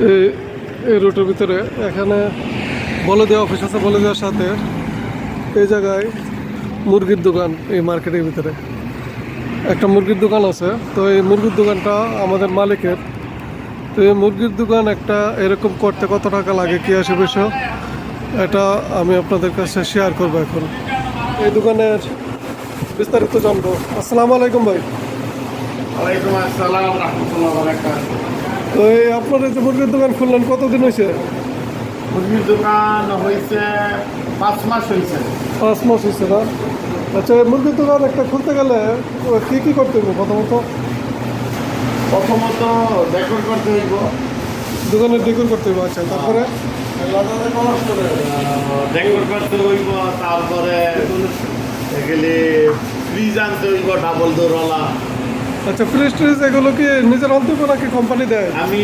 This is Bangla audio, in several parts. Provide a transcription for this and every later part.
এই এই রুটের ভিতরে এখানে বলে দেওয়া অফিস আছে, বলে দেওয়ার সাথে এই জায়গায় মুরগির দোকান, এই মার্কেটের ভিতরে একটা মুরগির দোকান আছে। তো এই মুরগির দোকানটা আমাদের মালিকের। তো এই মুরগির দোকান একটা এরকম করতে কত টাকা লাগে, কী আসে বিষয়, এটা আমি আপনাদের কাছে শেয়ার করবো এখন। এই দোকানের বিস্তারিত জানবো। আসসালামু আলাইকুম ভাই। ওয়ালাইকুম আসসালাম রাহমাতুল্লাহি ওয়া বারাকাতুহু। তো এই আপনার এই যে মুরগির দোকান খুললেন কতদিন হয়েছে? মুরগির দোকান হয়েছে 5 মাস হয়েছে। 5 মাস হয়েছে না? আচ্ছা, এই মুরগির দোকান একটা খুলতে গেলে কী কী করতে হবে? প্রথমত ডেকোর করতে হইব, দোকানের ডেকোর করতে হবে। আচ্ছা, তারপরে ডেকোর করতে হইব, তারপরে এগুলি ফ্রিজ আনতে হইব ডাবল ডোরওয়ালা। আচ্ছা, ফ্রিজ ট্রিজ এগুলো কি নিজের আনতে হবে নাকি কোম্পানি দেয়? আমি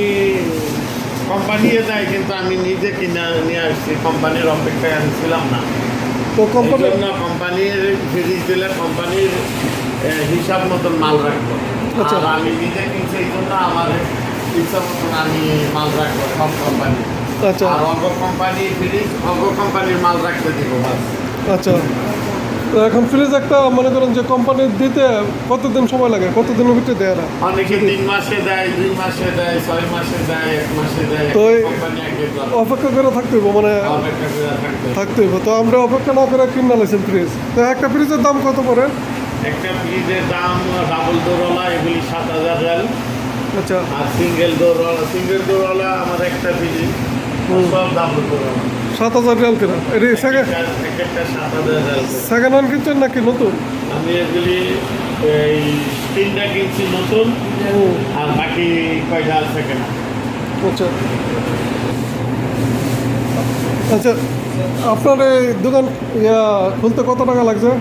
কোম্পানিয়ে দেয়, কিন্তু আমি নিজে কিনে নিয়ে আসছি, কোম্পানির অপেক্ষায় আমি ছিলাম না। তো কোম্পানি কোম্পানির ফ্রিজ দিলে কোম্পানির হিসাব মতন মাল রাখবো। আচ্ছা। আর আমি নিজে কিনছি, এই জন্য আমার হিসাব মতন আমি মাল রাখবো সব কোম্পানি। আচ্ছা আর অঙ্গ কোম্পানি ফ্রিজ অঙ্গ কোম্পানির মাল রাখতে দিব বাস। আচ্ছা, তো এখন ফ্রিজ একটা মনে করেন যে কোম্পানি দিতে কতদিন সময় লাগে, কতদিনের ভিতরে দেয় না? অনেকে 3 মাসে দেয়, 2 মাসে দেয়, 6 মাসে দেয়, 1 মাসে দেয়। তো এই কোম্পানি অপেক্ষা করে থাকতে হইব, মানে অপেক্ষা করে থাকতে হবে। থাকতে হইব। তো আমরা অপেক্ষা না করে কিনে নিয়েছেন ফ্রিজ। তো একটা ফ্রিজের দাম কত পড়ে? একটা ফ্রিজের দাম ডাবল ডোরওয়ালা এগুলি 7,000 রিয়াল। আচ্ছা, আর সিঙ্গেল ডোরওয়ালা আমার একটা ফ্রিজ সব ডাবল ডোরওয়ালা 7,000 রিয়াল কিনা? এটি সেকেন্ড একটা 7,000 রিয়াল। সেকেন্ড হ্যান্ড কিনছেন নাকি নতুন? আমি এগুলি এই 3টা কিনছি নতুন, আর বাকি কয়টা আছে কেনা। আচ্ছা আচ্ছা, আপনার এই দোকান খুলতে কত টাকা লাগছে?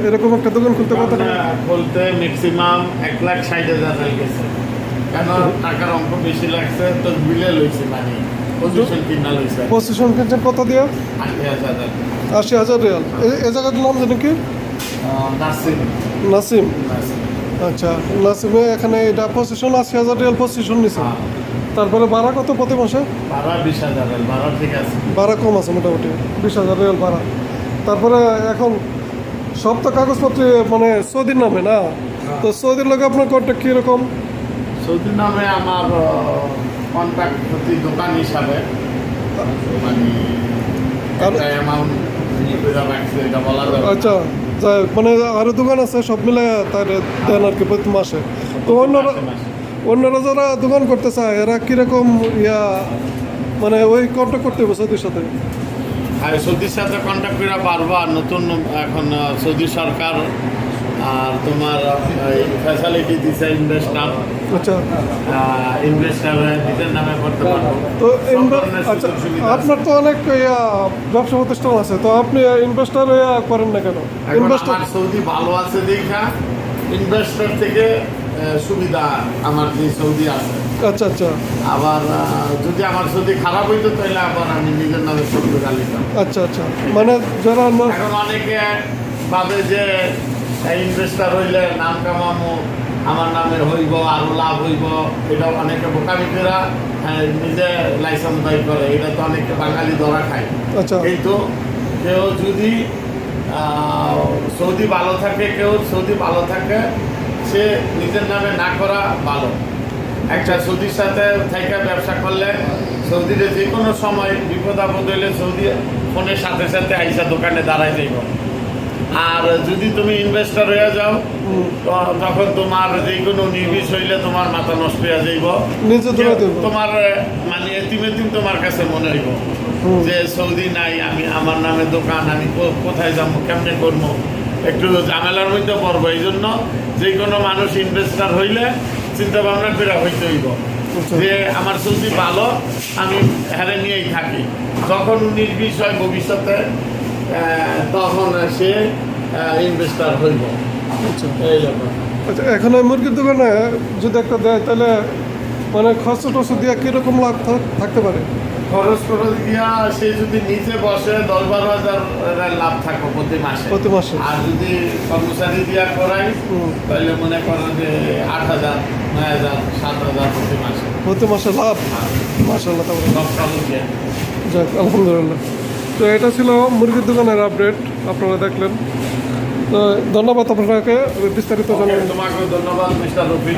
এরকম একটা দোকান খুলতে কত টাকা? বলতে ম্যাক্সিমাম 1,60,000 হয়ে গেছে। কেন টাকার অঙ্ক বেশি লাগছে, তো বিলে লইছি, মানে পজিশন কিনা লইছে পজিশন কিনছেন কত দিয়ে? 80,000। 80,000 রিয়াল। এই জায়গাটার নাম জানি কি? নাসিম। নাসিম। আচ্ছা, নাসিমে এখানে এটা পজিশন 80,000 রিয়াল পজিশন নিছে। তারপরে ভাড়া কত প্রতি মাসে? ভাড়া 20,000 রিয়াল। ভাড়া ঠিক আছে, ভাড়া কম আছে মোটামুটি 20,000 রিয়াল ভাড়া। তারপরে এখন সব তো কাগজপত্র মানে সৌদির নামে না? তো সৌদির লোক আপনার কন্ট্যাক্ট কীরকম? সৌদি নামে আমার কন্ট্রাক্ট প্রতি দোকান হিসাবে, মানে একটা অ্যামাউন্ট রাখছে, এটা বলা যাবে। আচ্ছা, যাই হোক, মানে আরও দোকান আছে, সব মিলে তার দেন আর কি প্রতি মাসে। তো অন্যরা যারা দোকান করতে চায় এরা কীরকম মানে ওই কন্ট্যাক্ট করতে হবে সৌদির সাথে? আর সৌদির সাথে কন্ট্যাক্ট করে পারবো। আর নতুন এখন সৌদি সরকার আর তোমার ফ্যাসিলিটি দিচ্ছে ইনভেস্টার। আচ্ছা, ইনভেস্টার নিজের নামে করতে পারবো। তো সব ধরনের আচ্ছা, সুযোগ সুবিধা আছে। আপনার তো অনেক ব্যবসা প্রতিষ্ঠান আছে, তো আপনি ইনভেস্টার করেন না কেন? এখন ইনভেস্টার আমার সৌদি ভালো আছে দেখা ইনভেস্টার থেকে সুবিধা আমার যে সৌদি আছে। আচ্ছা আচ্ছা আবার যদি আমার সৌদি খারাপ হইতো তাহলে আবার আমি নিজের নামে সৌদি গালিতাম। আচ্ছা আচ্ছা, মানে যারা এখন অনেকে ভাবে যে ইনভেস্টার হইলে নাম কামামো, আমার নামে হইব, আরো লাভ হইব, এটা অনেকে বোকামিকেরা নিজে লাইসেন্স দায়ী করে। এটা তো অনেকে বাঙালি ধরা খায়। আচ্ছা কিন্তু কেউ যদি সৌদি ভালো থাকে, সে নিজের নামে না করা ভালো। একটা সৌদির সাথে থেকে ব্যবসা করলে সৌদিতে যে কোনো সময় বিপদ আপদ হইলে সৌদি ফোনের সাথে সাথে আইসা দোকানে দাঁড়ায় যাইব। আর যদি তুমি ইনভেস্টার হয়ে যাও, তখন তোমার যে কোনো নির্বিষ হইলে তোমার মাথা নষ্ট হয়ে যাইব। তোমার মানে এতিম তোমার কাছে মনে হইব যে সৌদি নাই, আমি আমার নামে দোকান, আমি কোথায় যাবো, কেমনে করবো, একটু ঝামেলার মধ্যে পড়বো। এই জন্য যে কোনো মানুষ ইনভেস্টার হইলে চিন্তা ভাবনা করে হইতে হইব যে আমার সৌদি ভালো, আমি হারে নিয়েই থাকি। যখন নির্বিষ হয় ভবিষ্যতে, তখন সে ইনভেস্টার হইব। এই ব্যাপার। আচ্ছা, এখন ওই মুরগির দোকানে যদি একটা দেয় তাহলে মানে খরচ টরচ দিয়ে কীরকম লাভ থাকতে পারে? খরচ দিয়া সে যদি নিচে বসে 10-12 হাজার লাভ থাকো প্রতি মাসে। আর যদি কর্মচারী দিয়া করাই তাহলে মনে করেন যে 8,000, 9,000, 7,000 প্রতি মাসে লাভ। মাশাআল্লাহ তাহলে সব চালু দিয়ে। যাক আলহামদুলিল্লাহ। তো এটা ছিল মুরগির দোকানের আপডেট, আপনারা দেখলেন। তো ধন্যবাদ আপনাকে বিস্তারিত ওকে, জানাবেন। তোমাকেও ধন্যবাদ মিস্টার রফিক।